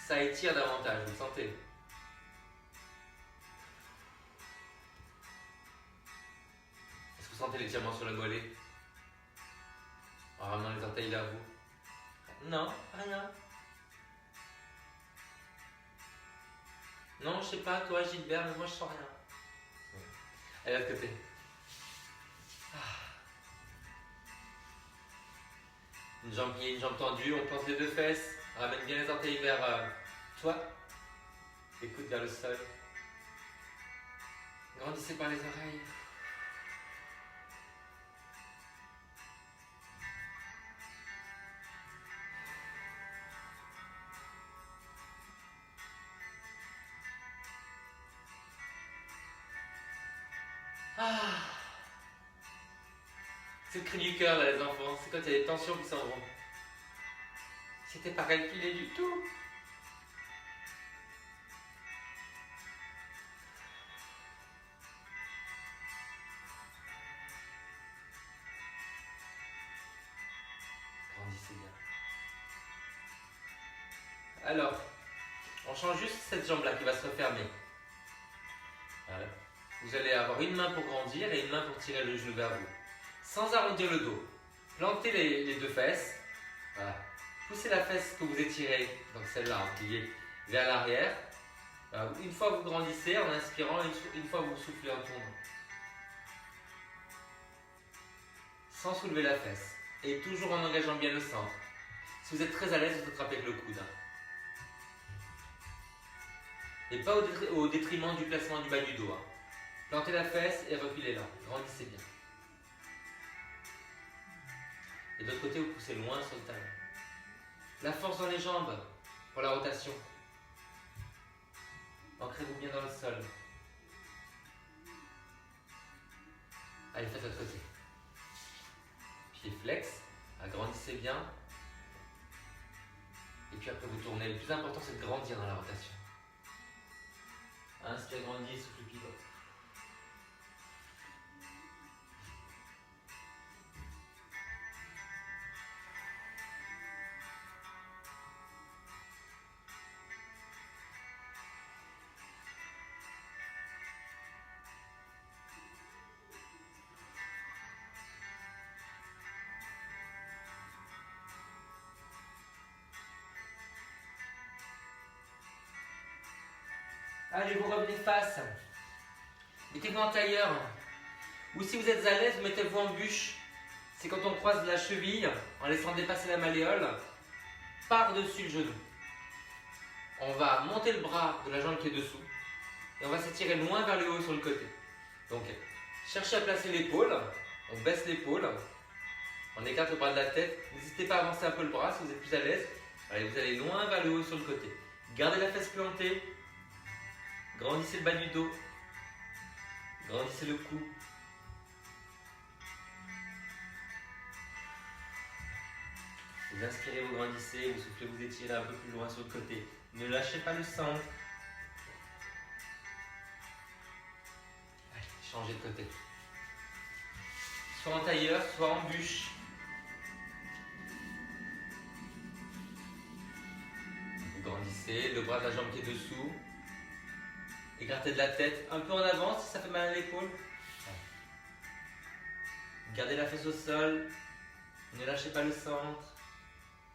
ça étire davantage. Vous le sentez? Est-ce que vous sentez l'étirement sur le mollet? En ramenant les orteils vers vous. Non, rien. Non, je sais pas, toi Gilbert, mais moi je sens rien. Allez, à l'autre côté. Une jambe pliée, une jambe tendue, on plante les deux fesses, ramène bien les orteils vers toi, les coudes vers le sol. Grandissez par les oreilles. C'est le cri du cœur là les enfants, c'est quand il y a des tensions qui s'en vont. C'était pas calculé du tout. Alors, on change juste cette jambe-là qui va se refermer. Voilà. Vous allez avoir une main pour grandir et une main pour tirer le genou vers vous. Sans arrondir le dos. Plantez les deux fesses. Voilà. Poussez la fesse que vous étirez, donc celle-là, qui est vers l'arrière. Une fois vous grandissez en inspirant, une fois vous soufflez en tournant. Sans soulever la fesse. Et toujours en engageant bien le centre. Si vous êtes très à l'aise, vous attrapez avec le coude. Et pas au détriment du placement du bas du dos. Plantez la fesse et reculez là. Grandissez bien. Et de l'autre côté, vous poussez loin sur le talon. La force dans les jambes pour la rotation. Ancrez-vous bien dans le sol. Allez, faites l'autre côté. Pied flex. Agrandissez bien. Et puis après, vous tournez. Le plus important, c'est de grandir dans la rotation. Inspire, grandis, souffle, pivot. Allez, vous revenez face. Mettez-vous en tailleur. Ou si vous êtes à l'aise, mettez-vous en bûche. C'est quand on croise la cheville en laissant dépasser la malléole par-dessus le genou. On va monter le bras de la jambe qui est dessous et on va s'étirer loin vers le haut sur le côté. Donc, cherchez à placer l'épaule. On baisse l'épaule. On écarte le bras de la tête. N'hésitez pas à avancer un peu le bras si vous êtes plus à l'aise. Allez, vous allez loin vers le haut sur le côté. Gardez la fesse plantée. Grandissez le bas du dos. Grandissez le cou. Vous inspirez, vous grandissez, vous soufflez, vous étirez un peu plus loin sur le côté. Ne lâchez pas le centre. Allez, changez de côté. Soit en tailleur, soit en bûche. Vous grandissez, le bras de la jambe qui est dessous. Écartez de la tête un peu en avant si ça fait mal à l'épaule. Gardez la fesse au sol. Ne lâchez pas le centre.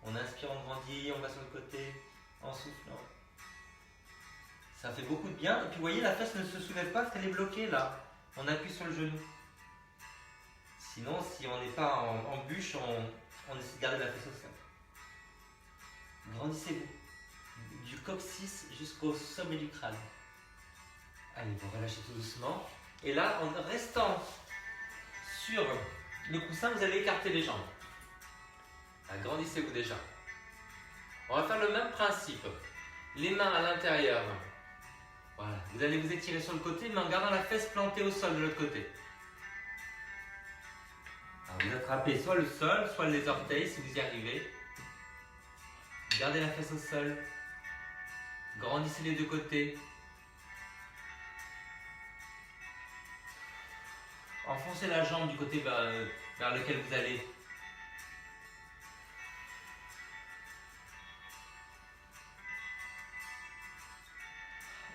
On inspire, on grandit, on va sur le côté en soufflant. Ça fait beaucoup de bien. Et puis vous voyez, la fesse ne se soulève pas parce qu'elle est bloquée là. On appuie sur le genou. Sinon, si on n'est pas en bûche, on essaie de garder la fesse au sol. Grandissez-vous. Du coccyx jusqu'au sommet du crâne. Allez, vous relâchez tout doucement. Et là, en restant sur le coussin, vous allez écarter les jambes. Agrandissez-vous déjà. On va faire le même principe. Les mains à l'intérieur. Voilà. Vous allez vous étirer sur le côté, mais en gardant la fesse plantée au sol de l'autre côté. Alors, vous attrapez soit le sol, soit les orteils si vous y arrivez. Gardez la fesse au sol. Grandissez les deux côtés. Enfoncez la jambe du côté vers lequel vous allez.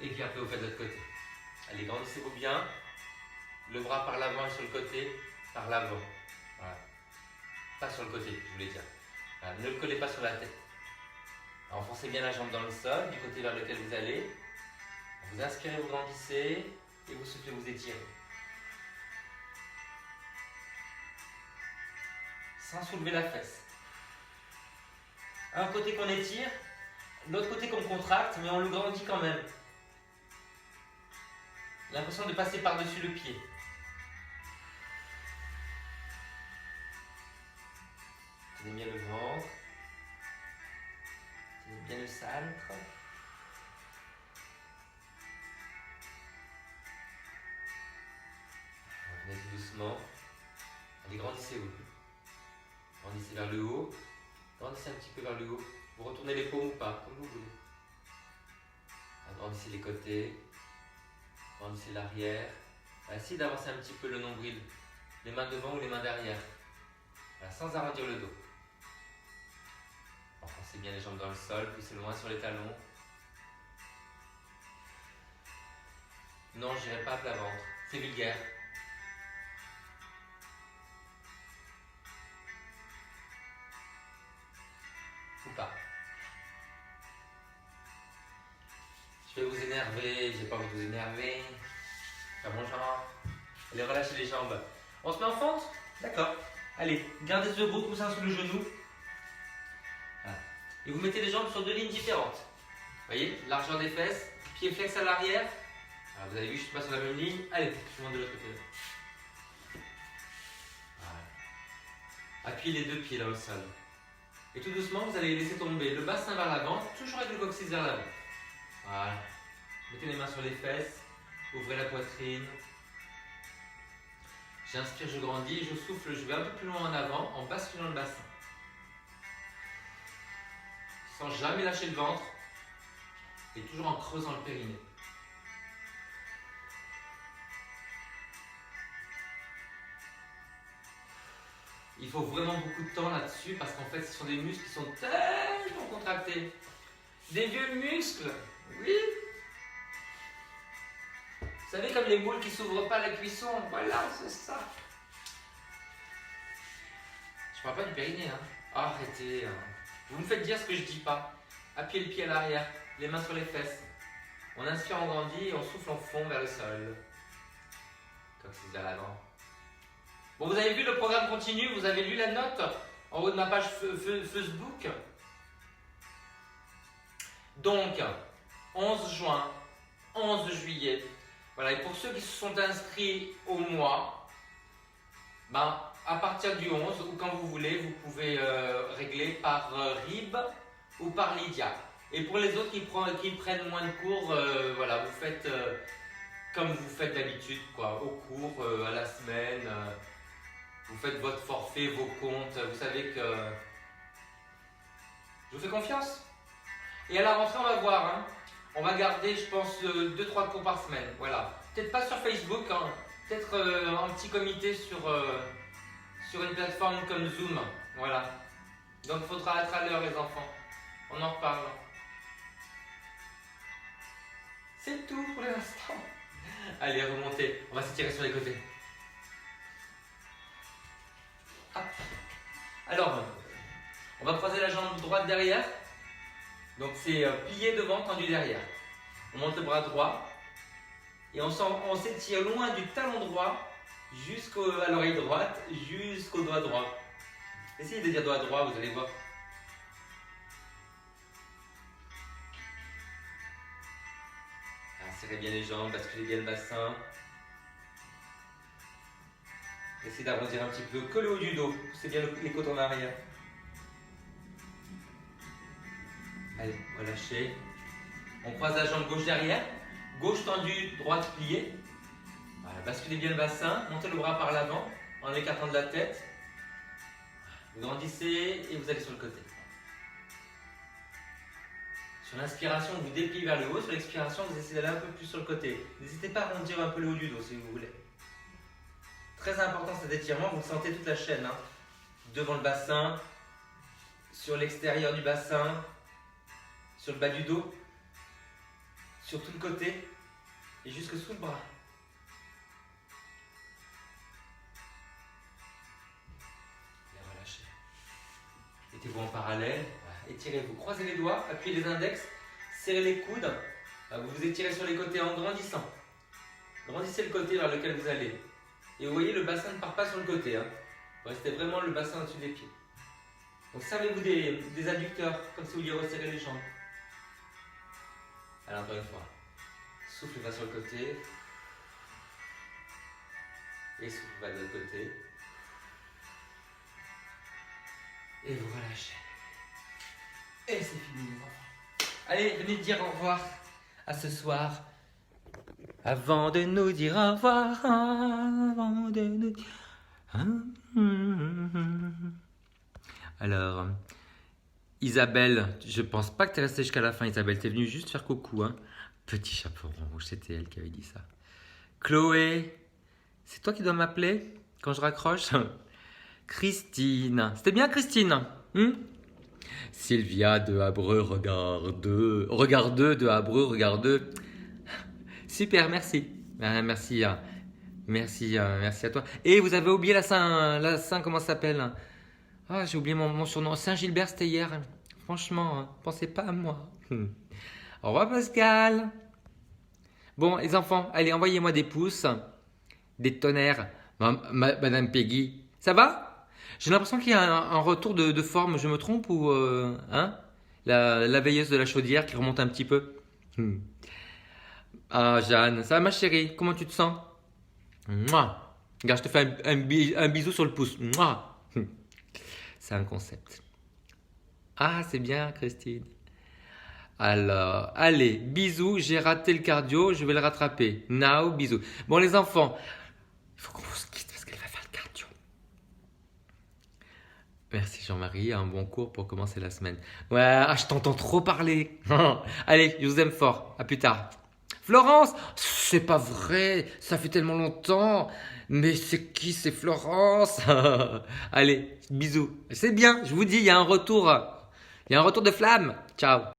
Et puis après, vous faites de l'autre côté. Allez, grandissez-vous bien. Le bras par l'avant et sur le côté, par l'avant. Voilà. Pas sur le côté, je voulais dire. Voilà. Ne le collez pas sur la tête. Enfoncez bien la jambe dans le sol, du côté vers lequel vous allez. Vous inspirez, vous grandissez. Et vous soufflez, vous étirez. Sans soulever la fesse. Un côté qu'on étire, l'autre côté qu'on contracte, mais on le grandit quand même. L'impression de passer par-dessus le pied. Tenez bien le ventre. Tenez bien le centre. Revenez tout doucement. Allez, grandissez-vous. Grandissez vers le haut. Grandissez un petit peu vers le haut. Vous retournez les paumes ou pas, comme vous voulez. Agrandissez les côtés. Grandissez l'arrière. Essayez d'avancer un petit peu le nombril. Les mains devant ou les mains derrière. Voilà, sans arrondir le dos. Bon. Enfoncez bien les jambes dans le sol, poussez loin sur les talons. Non, je n'irai pas à plat ventre, c'est vulgaire. Ou pas. Je vais vous énerver, j'ai pas envie de vous énerver. Faire mon genre. Allez, relâchez les jambes. On se met en fente? D'accord. Allez, gardez ce gros coussin sous le genou. Voilà. Et vous mettez les jambes sur deux lignes différentes. Vous voyez, largeur des fesses, pied flex à l'arrière. Vous avez vu, je suis pas sur la même ligne. Allez, je monte de l'autre côté. Voilà. Appuyez les deux pieds dans le sol. Et tout doucement, vous allez laisser tomber le bassin vers l'avant, toujours avec le coccyx vers l'avant. Voilà. Mettez les mains sur les fesses, ouvrez la poitrine. J'inspire, je grandis, je souffle, je vais un peu plus loin en avant en basculant le bassin. Sans jamais lâcher le ventre et toujours en creusant le périnée. Il faut vraiment beaucoup de temps là-dessus parce qu'en fait, ce sont des muscles qui sont tellement contractés. Des vieux muscles, oui. Vous savez, comme les moules qui ne s'ouvrent pas à la cuisson, voilà, c'est ça. Je parle pas du périnée, hein. Arrêtez. Hein. Vous me faites dire ce que je dis pas. Appuyez le pied à l'arrière, les mains sur les fesses. On inspire, on grandit et on souffle en fond vers le sol. Comme c'est vers l'avant. Bon, vous avez vu le programme continu, vous avez lu la note en haut de ma page Facebook. Donc, 11 juin, 11 juillet. Voilà, et pour ceux qui se sont inscrits au mois, ben, à partir du 11 ou quand vous voulez, vous pouvez régler par RIB ou par Lydia. Et pour les autres qui prennent moins de cours, voilà, vous faites comme vous faites d'habitude, quoi, au cours, à la semaine. Vous faites votre forfait, vos comptes, vous savez que je vous fais confiance. Et à la rentrée, on va voir. Hein. On va garder, je pense, 2-3 cours par semaine. Voilà. Peut-être pas sur Facebook, hein. Peut-être un petit comité sur une plateforme comme Zoom. Voilà. Donc il faudra être à l'heure, les enfants. On en reparle. C'est tout pour l'instant. Allez, remontez. On va s'étirer sur les côtés. Alors, on va croiser la jambe droite derrière. Donc c'est plié devant, tendu derrière. On monte le bras droit et on s'étire loin du talon droit jusqu'à l'oreille droite, jusqu'au doigt droit. Essayez de dire doigt droit, vous allez voir. Serrez bien les jambes, basculez bien le bassin. Essayez d'arrondir un petit peu, collez au haut du dos, poussez bien les côtes en arrière. Allez, relâchez. On croise la jambe gauche derrière, gauche tendue, droite pliée. Voilà, basculez bien le bassin, montez le bras par l'avant en écartant de la tête. Vous grandissez et vous allez sur le côté. Sur l'inspiration, vous dépliez vers le haut. Sur l'expiration, vous essayez d'aller un peu plus sur le côté. N'hésitez pas à arrondir un peu le haut du dos si vous voulez. Très important cet étirement, vous sentez toute la chaîne. Hein. Devant le bassin, sur l'extérieur du bassin, sur le bas du dos, sur tout le côté et jusque sous le bras. Et relâchez. Mettez-vous en parallèle. Étirez-vous, croisez les doigts, appuyez les index, serrez les coudes. Vous vous étirez sur les côtés en grandissant. Grandissez le côté vers lequel vous allez. Et vous voyez, le bassin ne part pas sur le côté. Hein. Vous restez vraiment le bassin au-dessus des pieds. Donc servez-vous des adducteurs, comme si vous vouliez resserrer les jambes. Alors encore une fois. Souffle va sur le côté. Et souffle va de l'autre côté. Et vous relâchez. Et c'est fini les enfants. Allez, venez dire au revoir à ce soir. Avant de nous dire au revoir, avant de nous dire... Alors, Isabelle, je pense pas que tu es restée jusqu'à la fin, Isabelle. Tu es venue juste faire coucou. Hein. Petit chapeau rouge, c'était elle qui avait dit ça. Chloé, c'est toi qui dois m'appeler quand je raccroche. Christine, c'était bien Christine. Sylvia de Abreu, regarde de Abreu, regarde. Super, merci. Merci, merci à toi. Et vous avez oublié la Saint, comment ça s'appelle? Ah, j'ai oublié mon surnom. Saint-Gilbert, c'était hier. Franchement, pensez pas à moi. Au revoir, Pascal. Bon, les enfants, allez, envoyez-moi des pouces, des tonnerres. Madame Peggy, ça va? J'ai l'impression qu'il y a un retour de forme. Je me trompe ou hein? La veilleuse de la chaudière qui remonte un petit peu. Ah, Jeanne, ça va ma chérie? Comment tu te sens? Mouah. Regarde, je te fais un bisou sur le pouce. Mouah. C'est un concept. Ah, c'est bien, Christine. Alors, allez, bisous, j'ai raté le cardio, je vais le rattraper. Now, bisous. Bon, les enfants, il faut qu'on se quitte parce qu'elle va faire le cardio. Merci Jean-Marie, un bon cours pour commencer la semaine. Ouais, je t'entends trop parler. Allez, je vous aime fort. À plus tard. Florence, c'est pas vrai, ça fait tellement longtemps. Mais c'est qui, c'est Florence? Allez, bisous. C'est bien, je vous dis, il y a un retour. Il y a un retour de flamme. Ciao.